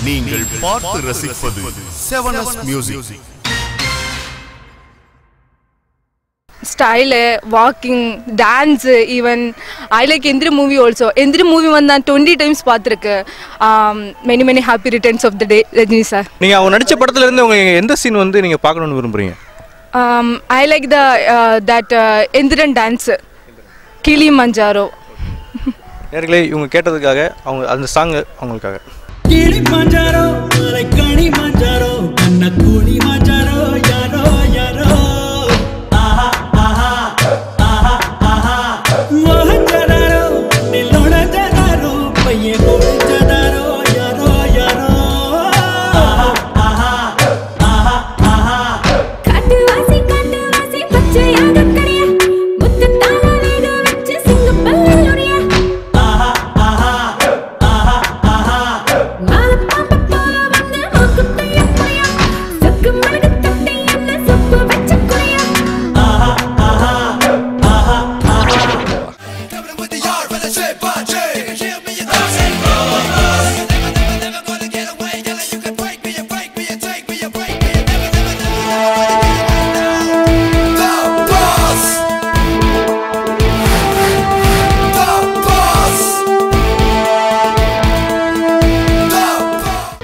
நீங்கள் பார்த்து ரசிப்பது 7S music. Style, walking, dance, even I like Endri movie also. Endri movie vanna 20 times paathirukku. Many happy returns of the day, Rajni sir. நீங்க அவங்க நடிச்ச படத்துல இருந்து உங்களுக்கு எந்த சீன் வந்து நீங்க பார்க்கணும்னு விரும்புறீங்க? I like the that Endran dance, Kilimanjaro. நேர்களே இவங்க கேட்டதுக்காக அவங்க அந்த சாங் அவங்களுக்காக. Kilimanjaro, like Kilimanjaro, kanna Kilimanjaro, yaro yaro.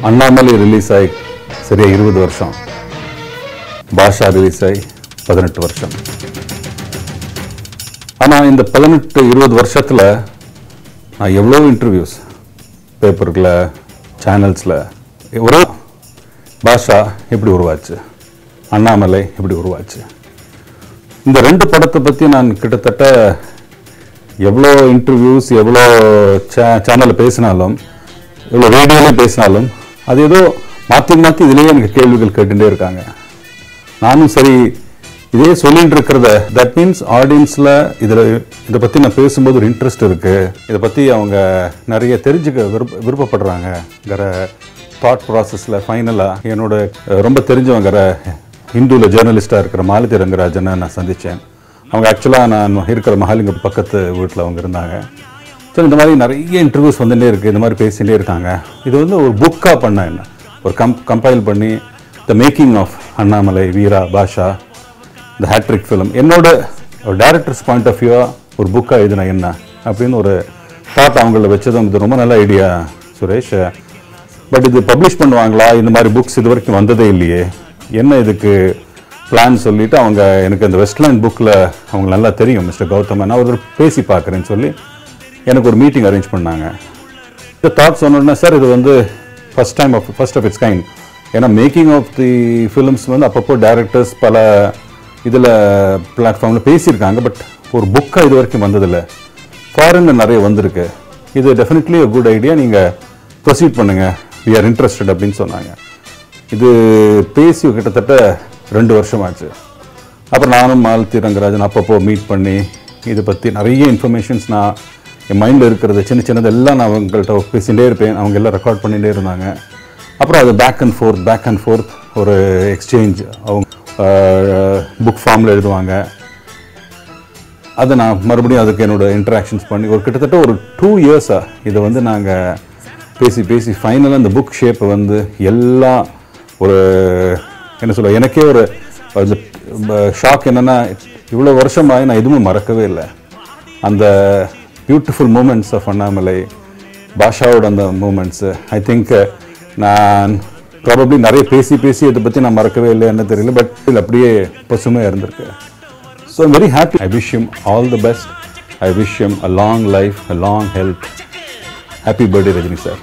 Annamalai release ஆகி சரியா 20 வருஷம், பாஷா ரிலீஸ் ஆகி 18 வருஷம். ஆனால் இந்த 18-20 வருஷத்தில் நான் எவ்வளோ இன்டர்வியூஸ் பேப்பர்களில், சேனல்ஸில், ஒரு பாஷா எப்படி உருவாச்சு, அண்ணாமலை எப்படி உருவாச்சு, இந்த 2 படத்தை பற்றி நான் கிட்டத்தட்ட எவ்வளோ இன்டர்வியூஸ், எவ்வளோ சேனலில் பேசினாலும், எவ்வளோ ரேடியோவில் பேசினாலும் அது ஏதோ மாற்றி இதுலேயே எனக்கு கேள்விகள் கேட்டுகிட்டே இருக்காங்க. நானும் சரி இதே சொல்லிட்டு இருக்கிறத, தட் மீன்ஸ் ஆடியன்ஸில் இதை பற்றி நான் பேசும்போது ஒரு இன்ட்ரெஸ்ட் இருக்குது, இதை பற்றி அவங்க நிறைய தெரிஞ்சுக்க விருப்பப்படுறாங்கிற தாட் ப்ராசஸில் ஃபைனலாக என்னோட ரொம்ப தெரிஞ்சவங்கிற ஹிந்துவில் ஜேர்னலிஸ்டாக இருக்கிற மாலதி ரங்கராஜனை நான் சந்தித்தேன். அவங்க ஆக்சுவலாக நான் இருக்கிற மகாலிங்க பக்கத்து வீட்டில் அவங்க இருந்தாங்க. ஸோ இந்த மாதிரி நிறைய இன்டர்வியூஸ் வந்துட்டே இருக்குது, இந்த மாதிரி பேசிகிட்டே இருக்காங்க. இது வந்து ஒரு புக்காக பண்ண என்ன ஒரு கம்பைல் பண்ணி the making of Annamalai, Veera, Baasha, the hat trick film, என்னோட ஒரு டைரக்டர்ஸ் பாயிண்ட் ஆஃப் வியூவாக ஒரு புக்காக எழுதினா என்ன அப்படின்னு ஒரு தாட் அவங்கள வச்சதும் இது ரொம்ப நல்ல ஐடியா சுரேஷ். பட் இது பப்ளிஷ் பண்ணுவாங்களா, இந்த மாதிரி புக்ஸ் இது வரைக்கும் வந்ததே இல்லையே, என்ன இதுக்கு பிளான் சொல்லிவிட்டு அவங்க எனக்கு அந்த வெஸ்ட்லேண்ட் புக்கில் அவங்க நல்லா தெரியும் மிஸ்டர் கௌதம், நான் ஒரு பேசி பார்க்குறேன்னு சொல்லி எனக்கு ஒரு மீட்டிங் அரேஞ்ச் பண்ணாங்க. இந்த தாட் சொன்னோன்னா, சார் இது வந்து ஃபர்ஸ்ட் ஆஃப் இட்ஸ் கைண்ட், ஏன்னா மேக்கிங் ஆஃப் தி ஃபிலிம்ஸ் வந்து அப்பப்போ டைரக்டர்ஸ் பல இதில் பிளாட்ஃபார்மில் பேசியிருக்காங்க, பட் ஒரு புக்காக இது வரைக்கும் வந்ததில்லை. ஃபாரினில் நிறைய வந்திருக்கு, இது டெஃபினெட்லி ஒரு குட் ஐடியா, நீங்கள் ப்ரொசீட் பண்ணுங்கள், வி ஆர் இன்ட்ரெஸ்டட் அப்படின்னு சொன்னாங்க. இது பேசி கிட்டத்தட்ட 2 வருஷம் ஆச்சு. அப்புறம் நானும் மாலதி ரங்கராஜன் அப்பப்போ மீட் பண்ணி இதை பற்றி நிறைய இன்ஃபர்மேஷன்ஸ் நான் என் மைண்டில் இருக்கிறது சின்னது எல்லாம் நான் அவங்கள்ட்ட பேசிகிட்டே இருப்பேன், அவங்க எல்லாம் ரெக்கார்ட் பண்ணிகிட்டே இருந்தாங்க. அப்புறம் அது பேக் அண்ட் ஃபோர்த் ஒரு எக்ஸ்சேஞ்ச், அவங்க புக் ஃபார்மில் எழுதுவாங்க, அதை நான் மறுபடியும் அதுக்கு என்னோடய இன்ட்ராக்ஷன்ஸ் பண்ணி ஒரு கிட்டத்தட்ட ஒரு 2 இயர்ஸாக இதை வந்து நாங்கள் பேசி ஃபைனலாக இந்த புக் ஷேப்பை வந்து எல்லாம் ஒரு என்ன சொல்ல, எனக்கே ஒரு ஷாக் என்னென்னா, இவ்வளோ வருஷமாக நான் எதுவுமே மறக்கவே இல்லை. அந்த பியூட்டிஃபுல் மூமெண்ட்ஸ் ஆஃப் அண்ணாமலை, பாஷாவோட அந்த மூமெண்ட்ஸு, ஐ திங்க் நான் ப்ராபப்ளி நிறைய பேசி இதை பற்றி நான் மறக்கவே இல்லை என்ன தெரியல, பட் இதில் அப்படியே பசுமையாக இருந்திருக்கு. So I'm very happy. I wish him all the best. I wish him a long life, a long health. Happy birthday Rajini sir.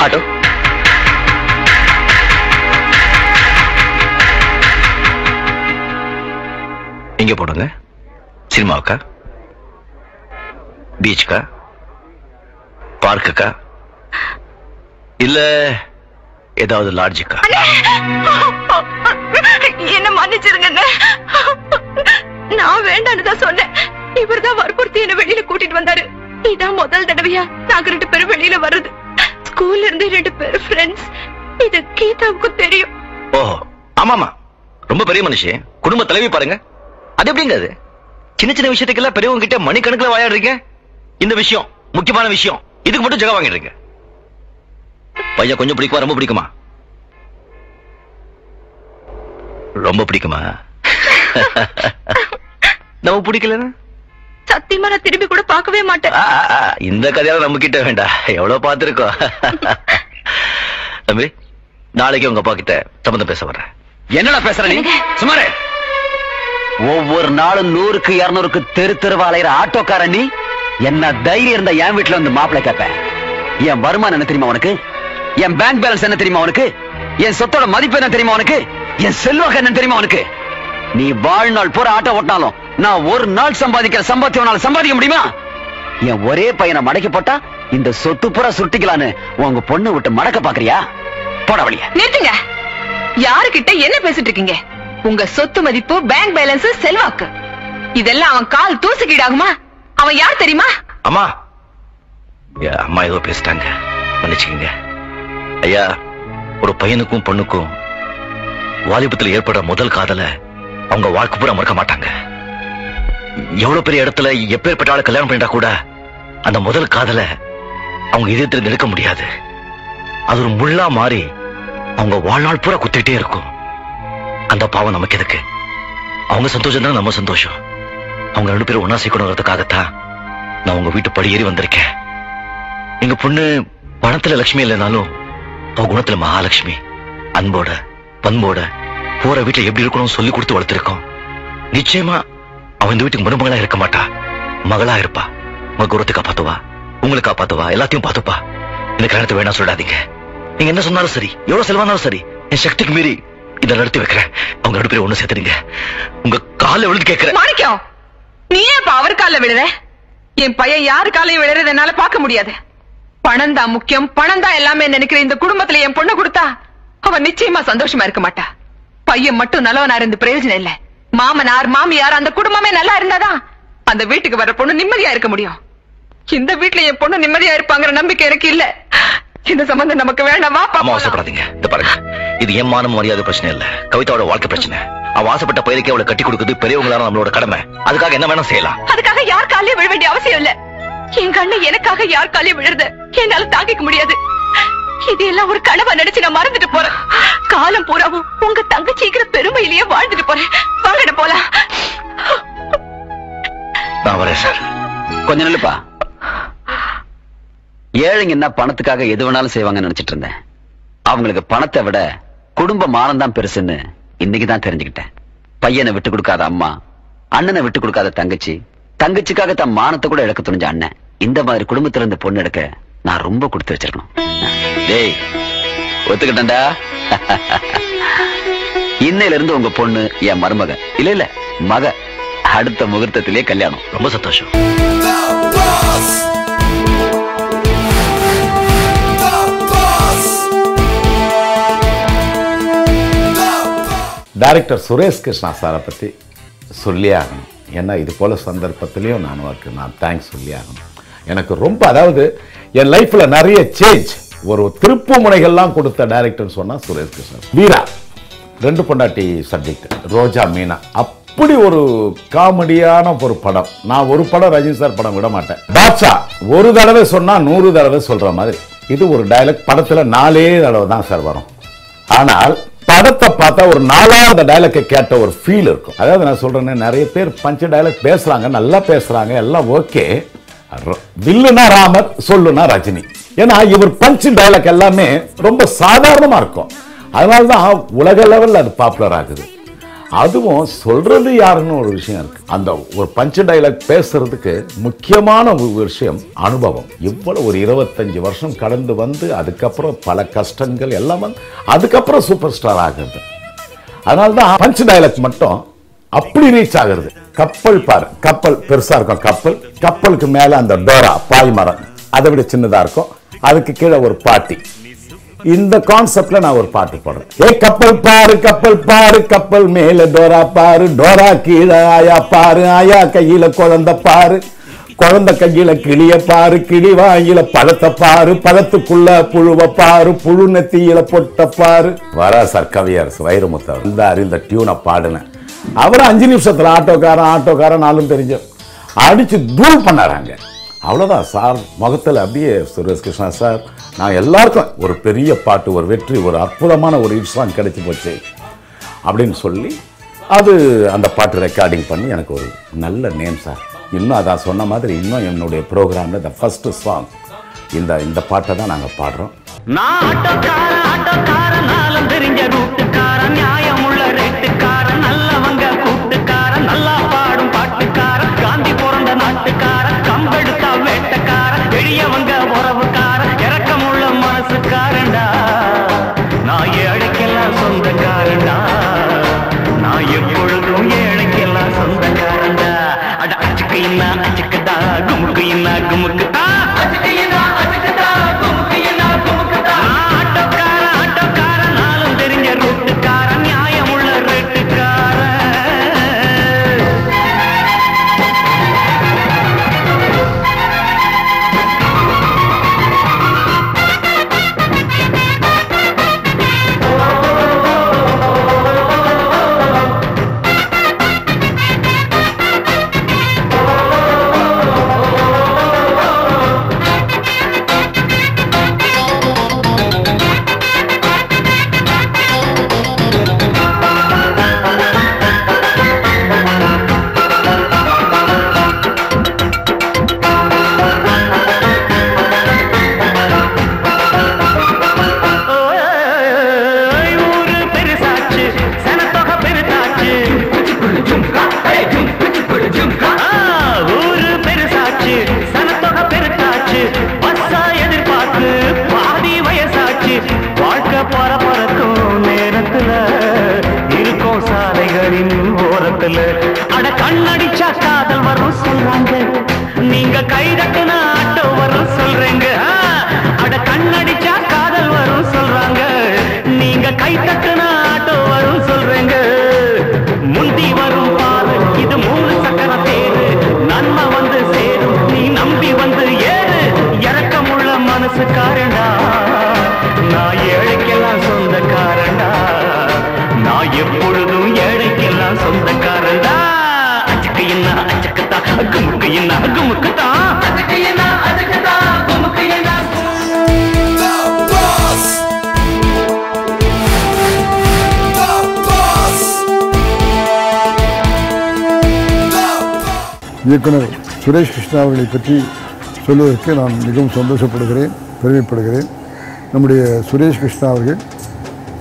Auto எங்க போடுங்க? சினிமாவுக்கா, பீச்சுக்கா, பார்க்குக்கா, இல்ல ஏதாவது லாஜிக்கா? என்ன மன்னிச்சிருங்க, நான் வேண்டான்னு தான் சொன்னேன். இவர்தான் வற்புறுத்தி என்ன வெளியில கூட்டிட்டு வந்தாரு. இதான் முதல் தடவையா நாங்க 2 பேரும் வெளியில வர்றது. ஸ்கூல்ல இருந்து 2 பேரும் ஃப்ரெண்ட்ஸ். இது கீதாவுக்கு தெரியும். ஓஹோ, ஆமாமா, ரொம்ப பெரிய மனுஷி, குடும்ப தலைவி பாருங்க. அது எப்படிங்க அது? சின்ன சின்ன விஷயத்துக்கெல்லாம் பெரியவங்க கிட்ட மணிக்கணக்கில் வாயாடுறீங்க. இந்த விஷயம் முக்கியமான விஷயம், இதுக்கு மட்டும் ஜெக வாங்கிடுறீங்க. பையன் கொஞ்சம் பிடிக்குமா, ரொம்ப பிடிக்குமா? ரொம்ப பிடிக்குமா? நம்ம பிடிக்கலன்னு சத்தியமா நான் திரும்பி கூட பார்க்கவே மாட்டேன். இந்த கதையால நம்ம கிட்ட வேண்டாம், எவ்வளவு பார்த்திருக்கோம். தம்பி, நாளைக்கு உங்க அப்பா கிட்ட சம்பந்தம் பேச வர்றேன். என்னடா பேசுற நீ? சுமாரே, ஒவ்வொரு நாளும் 100க்கு 200க்கு தெரு தெருவா அலையிற ஆட்டோக்கார நீ என்ன தைரியம் இருந்தா என் வீட்டுல வந்து மாப்பிள்ளை கேட்ப? என் வருமானம் என்ன தெரியுமா உனக்கு? என் பேங்க் பேலன்ஸ் என்ன தெரியுமா உனக்கு? என் சொத்தோட மதிப்பு என்ன தெரியுமா உனக்கு? என் செல்வாக்கு என்ன தெரியுமா உனக்கு? நீ வாழ்நாள் பூரா ஆட்டோ ஓட்டினாலும் நான் ஒரு நாள் சம்பாதிக்கிற சம்பாத்தியம் சம்பாதிக்க முடியுமா? என் ஒரே பையனை மடக்கி போட்டா இந்த சொத்து பூரா சுட்டிக்கலான்னு உங்க பொண்ணு விட்டு மடக்க பாக்குறியா? போட வழிய நிறுத்துங்க. யாருகிட்ட என்ன பேசிட்டு இருக்கீங்க? உங்க சொத்து மதிப்பு, பேங்க் பேலன்ஸ், செல்வாக்கு, இதெல்லாம் அவன் கால் தூசுக்கீடாகுமா? அவன் யார் தெரியுமா? அம்மா, அம்மா ஏதோ பேசிட்டாங்க, மன்னிச்சுக்கங்க. ஐயா, ஒரு பையனுக்கும் பொண்ணுக்கும் வாலிபத்தில் ஏற்படுற முதல் காதல அவங்க வாழ்க்கை பூரா மறக்க மாட்டாங்க. எவ்வளவு பெரிய இடத்துல எப்பேற்பட்ட ஆளை கல்யாணம் பண்ணிட்டா கூட அந்த முதல் காதல அவங்க இதயத்தில் எடுக்க முடியாது. அது ஒரு முள்ளா மாறி அவங்க வாழ்நாள் பூரா குத்திட்டே இருக்கும். அந்த பாவம் நமக்கு எதுக்கு? அவங்க சந்தோஷம் தான் நம்ம சந்தோஷம். அவங்க 2 பேரும் ஒன்னா சேர்க்கணுங்கிறதுக்காகத்தான் நான் உங்க வீட்டு படியேறி வந்திருக்கேன். எங்க பொண்ணு பணத்துல லட்சுமி இல்லைனாலும் அவ குணத்துல மகாலட்சுமி. அன்போட பண்போட போற வீட்டுல எப்படி இருக்கணும் சொல்லி கொடுத்து வளர்த்திருக்கோம். நிச்சயமா அவன் இந்த வீட்டுக்கு மருமகளா இருக்க மாட்டா, மகளா இருப்பா. உங்க குரத்தை காப்பாத்துவா, உங்களை காப்பாத்துவா, எல்லாத்தையும் பாத்துப்பா. இந்த கல்யாணத்தை வேணா சொல்லாதீங்க. நீங்க என்ன சொன்னாலும் சரி, எவ்வளவு செலவானாலும் சரி, என் சக்திக்கு மீறி இதை நடத்தி வைக்கிறேன். அவங்க 2 பேரும் ஒண்ணு சேர்த்துறீங்க. உங்க கால விழுந்து கேட்கிறேன். மாணிக்கம், நீ ஏன் அவர் கால விழுற? என் பையன் யாரு காலையும் விழுறது என்னால பார்க்க முடியாது. பணம் தான் முக்கியம், பணம் தான் எல்லாமே நினைக்கிற இந்த குடும்பத்துல என் பொண்ணு கொடுத்தா அவன் நிச்சயமா சந்தோஷமா இருக்க மாட்டா. பையன் மட்டும் நல்லவனா இருந்து பிரயோஜனம் இல்ல. மாமனார் மாமியார் அந்த குடும்பமே நல்லா இருந்தாதான் அந்த வீட்டுக்கு வர பொண்ணு நிம்மதியா இருக்க முடியும். இந்த வீட்டுல என் பொண்ணு நிம்மதியா இருப்பாங்கிற நம்பிக்கை எனக்கு இல்ல. இந்த சம்பந்தம் நமக்கு வேண்டாமா? அவசரப்படாதீங்க. இந்த பாருங்க, இது என் மானம் மரியாதை பிரச்சனை இல்ல, கவிதாவோட வாழ்க்கை பிரச்சனை. அவ ஆசைப்பட்ட பயிருக்கு அவளை கட்டி கொடுக்குது பெரியவங்களான நம்மளோட கடமை. அதுக்காக என்ன வேணும் செய்யலாம். அதுக்காக யார் காலையும் விழ வேண்டிய அவசியம் இல்ல. என் கண்ணு எனக்காக யார் காலையும் விழுறது என்னால தாங்கிக்க முடியாது. இதெல்லாம் ஒரு கனவா நினைச்சு நான் மறந்துட்டு போறேன். காலம் பூராவும் உங்க தங்கச்சிக்கிற பெருமையிலேயே வாழ்ந்துட்டு போறேன். வாங்கட போலாம். நான் வரேன் சார். கொஞ்ச நாளுப்பா. ஏழைங்க என்ன பணத்துக்காக எது வேணாலும் செய்வாங்கன்னு நினைச்சிட்டு இருந்தேன். அவங்களுக்கு பணத்தை விட குடும்ப மானம் தான் பெருசுன்னு இன்னைக்குதான் தெரிஞ்சுக்கிட்டேன். பையனை விட்டு கொடுக்காத அம்மா, அண்ணனை விட்டு கொடுக்காத தங்கச்சி, தங்கச்சிக்காக தன் மானத்தை கூட இழக்க துணிஞ்ச அண்ணன், இந்த மாதிரி குடும்பத்துல இருந்து பொண்ணு எடுக்க நான் ரொம்ப கொடுத்து வச்சிருக்கணும். டேய், ஒத்துக்கிட்டா? இன்னையில இருந்து உங்க பொண்ணு என் மருமக இல்ல இல்ல மக. அடுத்த முகூர்த்தத்திலே கல்யாணம். ரொம்ப சந்தோஷம். டைரக்டர் சுரேஷ் கிருஷ்ணா சாரை பற்றி சொல்லி ஆகணும். ஏன்னா இது போல சந்தர்ப்பத்திலையும் நான் தேங்க்ஸ் சொல்லி ஆகணும். எனக்கு ரொம்ப, அதாவது என் லைஃப்ல நிறைய சேஞ்ச், ஒரு திருப்பு முனைகள்லாம் கொடுத்த டைரக்டர் சொன்னா சுரேஷ் கிருஷ்ணா. வீரா 2 பொண்டாட்டி சப்ஜெக்ட், ரோஜா மீனா, அப்படி ஒரு காமெடியான ஒரு படம். நான் ஒரு படம் ரஜினி சார் படம் விட மாட்டேன். பாட்ஷா ஒரு தடவை சொன்னா 100 தடவை சொல்ற மாதிரி. இது ஒரு டைலாக் படத்துல 4 தடவை தான் சார் வரும். ஆனால் படத்தை பார்த்தா ஒரு 4வது டைலாக் கேட்ட ஒரு ஃபீல் இருக்கும். அதாவது நான் சொல்றேன், நிறைய பேர் பஞ்ச டைலாக் பேசுறாங்க, நல்லா பேசுறாங்க, எல்லாம் ஓகே. வில்லுனா ராமர், சொல்லுனா ரஜினி. ஏன்னா இவர் பஞ்சு டைலாக் எல்லாமே ரொம்ப சாதாரணமா இருக்கும். அதனாலதான் உலக லெவல்ல அது பாப்புலர் ஆகுது. அதுவும் சொல்றது யாருன்னு ஒரு விஷயம் இருக்கு. அந்த ஒரு பஞ்சு டைலாக் பேசுறதுக்கு முக்கியமான ஒரு விஷயம் அனுபவம். இவ்வளவு ஒரு 25 வருஷம் கடந்து வந்து அதுக்கப்புறம் பல கஷ்டங்கள் எல்லாம் வந்து அதுக்கப்புறம் சூப்பர் ஸ்டார் ஆகுது. அதனால்தான் பஞ்சு டைலாக் மட்டும் அப்படி ரீச் ஆகுறது. கப்பல் பாரு, கப்பல் பெருசா இருக்கும். கப்பலுக்கு மேல அந்த டோரா பாய்மரம் அதை விட சின்னதா இருக்கும். அதுக்கு கீழே ஒரு பாட்டி. இந்த கான்செப்ட்ல நான் ஒரு பாட்டு பாடுறேன். ஏ கப்பல் பாரு கப்பல் பாரு கப்பல் மேல டோரா பாரு டோரா கீழே ஆயா பாரு ஆயா கையில குழந்தை பாரு குழந்தை கையில கிளிய பாரு கிளி வாயில பழத்தை பாரு பழத்துக்குள்ள புழுவ பாரு புழு நெத்தியில பொட்ட பாரு. வரா சார் கவியரசு வைரமுத்து இந்த டியூனை பாடுனேன். அவர் 5 நிமிஷத்துல ஆட்டோக்காரன் நாளும் தெரிஞ்ச அடிச்சு தூள் பண்ணாராங்க. அவ்வளவுதான் சார் முகத்தில் அப்படியே சுரேஷ் கிருஷ்ணா சார் நான் எல்லாருக்கும் ஒரு பெரிய பாட்டு ஒரு வெற்றி ஒரு அற்புதமான ஒரு ஹிட் சாங் கிடைச்சி போச்சு அப்படின்னு சொல்லி அது அந்த பாட்டு ரெக்கார்டிங் பண்ணி எனக்கு ஒரு நல்ல நேம் சார். இன்னும் அதான் சொன்ன மாதிரி இன்னும் என்னுடைய ப்ரோக்ராமில் த ஃபர்ஸ்ட் சாங் இந்த பாட்டை தான் நாங்கள் பாடுறோம். நான் ஆட்டோக்காரன் தெரிஞ்ச ரூட்டுக்காரன் நியாயம் உள்ள ரேட்டுக்காரன் நல்லவங்க கூட்டுக்காரன் நல்லா பாடும் பாட்டுக்காரன் காந்தி பிறந்த நாட்டுக்காரன் கம்பெடுத்தா வேட்டக்காரன் எளியவங்க உறவுக்காரன் இறக்கமுள்ள மனசுக்காரன்டா நான் ஏழைக்கெல்லாம் சொந்தக்காரன்டா நான் எப்பொழுதும் ஏழைக்கெல்லாம் சொந்தக்காரன்டா. அட அச்சுக்கு இன்னா அச்சுக்குதா குமுக்கு இன்னா குமுக்குதா ஆட்டோக்காரன் தெரிஞ்ச ரூட்டுக்காரன் நியாயம் உள்ள ரேட்டுக்காரன். அட கண்ணடிச்சா காதல் வரும் சொல்றாங்க நீங்க கைதட்டுன ஆட்டோ வரும் சொல்றீங்க. அட கண்ணடிச்சா காதல் வரும் சொல்றாங்க நீங்க கைதட்டுன ஆட்டோ வரும் சொல்றீங்க. முந்தி வரும் பாரு இது 3 சக்கர தேரு நன்மை வந்து சேரும் நீ நம்பி வந்து ஏறு இறக்கமுள்ள மனசுக்காரண்டா நான் ஏழைக்கெல்லாம் சொந்தக்காரண்டா நான் எப்பொழுதும் ஏழைக்கெல்லாம் சொந்தக்காரன்டா. அச்சுக்கு என்ன அச்சுக்குதா குமுக்கு என்ன குமுக்குதா அச்சுக்கு என்ன அச்சுக்குதா குமுக்கு என்ன. இயக்குனர் சுரேஷ் கிருஷ்ணா அவர்களை பற்றி சொல்வதற்கு நான் மிகவும் சந்தோஷப்படுகிறேன் பெருமைப்படுகிறேன். நம்முடைய சுரேஷ் கிருஷ்ணா அவர்கள்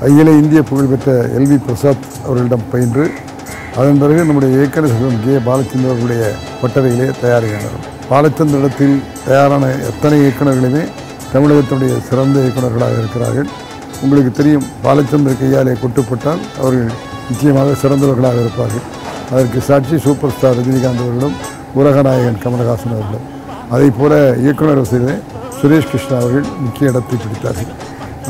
அகில இந்திய புகழ்பெற்ற எல்வி பிரசாத் அவர்களிடம் பயின்று அதன் பிறகு நம்முடைய இயக்குனர் சங்கம் கே பாலச்சந்திரன் அவர்களுடைய பட்டறையிலே தயாரிக்கின்றனர். பாலச்சந்திரத்தில் தயாரான எத்தனை இயக்குநர்களுமே தமிழகத்தினுடைய சிறந்த இயக்குநர்களாக இருக்கிறார்கள். உங்களுக்கு தெரியும் பாலச்சந்திர கையாலே கொட்டுப்பட்டால் அவர்கள் நிச்சயமாக சிறந்தவர்களாக இருப்பார்கள். அதற்கு சாட்சி சூப்பர் ஸ்டார் ரஜினிகாந்த் அவர்களும் உலகநாயகன் கமலஹாசன் அவர்களும். அதே போல இயக்குனர் வசதியிலே சுரேஷ் கிருஷ்ணா அவர்கள் முக்கிய இடத்தை பிடித்தார்கள்.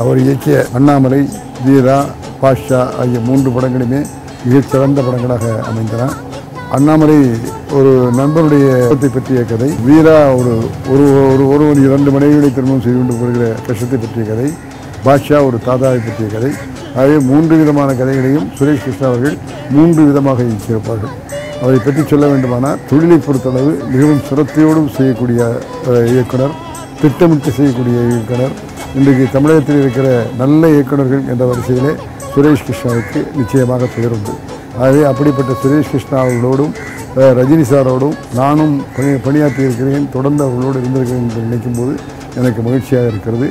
அவர் இயக்கிய அண்ணாமலை வீரா பாஷா ஆகிய 3 படங்களுமே மிகச்சிறந்த படங்களாக அமைந்தன. அண்ணாமலை ஒரு நண்பருடைய பற்றிய கதை, வீரா ஒருவன் 2 மனைவிகளை திருமணம் செய்து கொண்டு வருகிற கஷ்டத்தை பற்றிய கதை, பாஷா ஒரு தாதாவை பற்றிய கதை. ஆகவே 3 விதமான கதைகளையும் சுரேஷ் கிருஷ்ணா அவர்கள் 3 விதமாக இயக்கியிருப்பார்கள். அவரை பற்றி சொல்ல வேண்டுமானால் தொழிலை பொறுத்தளவு மிகவும் சிரத்தையோடும் செய்யக்கூடிய இயக்குனர், திட்டமிட்டு செய்யக்கூடிய இயக்குனர். இன்றைக்கு தமிழகத்தில் இருக்கிற நல்ல இயக்குநர்கள் என்ற வரிசையிலே சுரேஷ் கிருஷ்ணாவுக்கு நிச்சயமாக பெயர் உண்டு. ஆகவே அப்படிப்பட்ட சுரேஷ் கிருஷ்ணா அவர்களோடும் ரஜினி சாரோடும் நானும் பணியாற்றி இருக்கிறேன், தொடர்ந்து அவர்களோடு இருந்திருக்கிறேன் என்று நினைக்கும் போது எனக்கு மகிழ்ச்சியாக இருக்கிறது.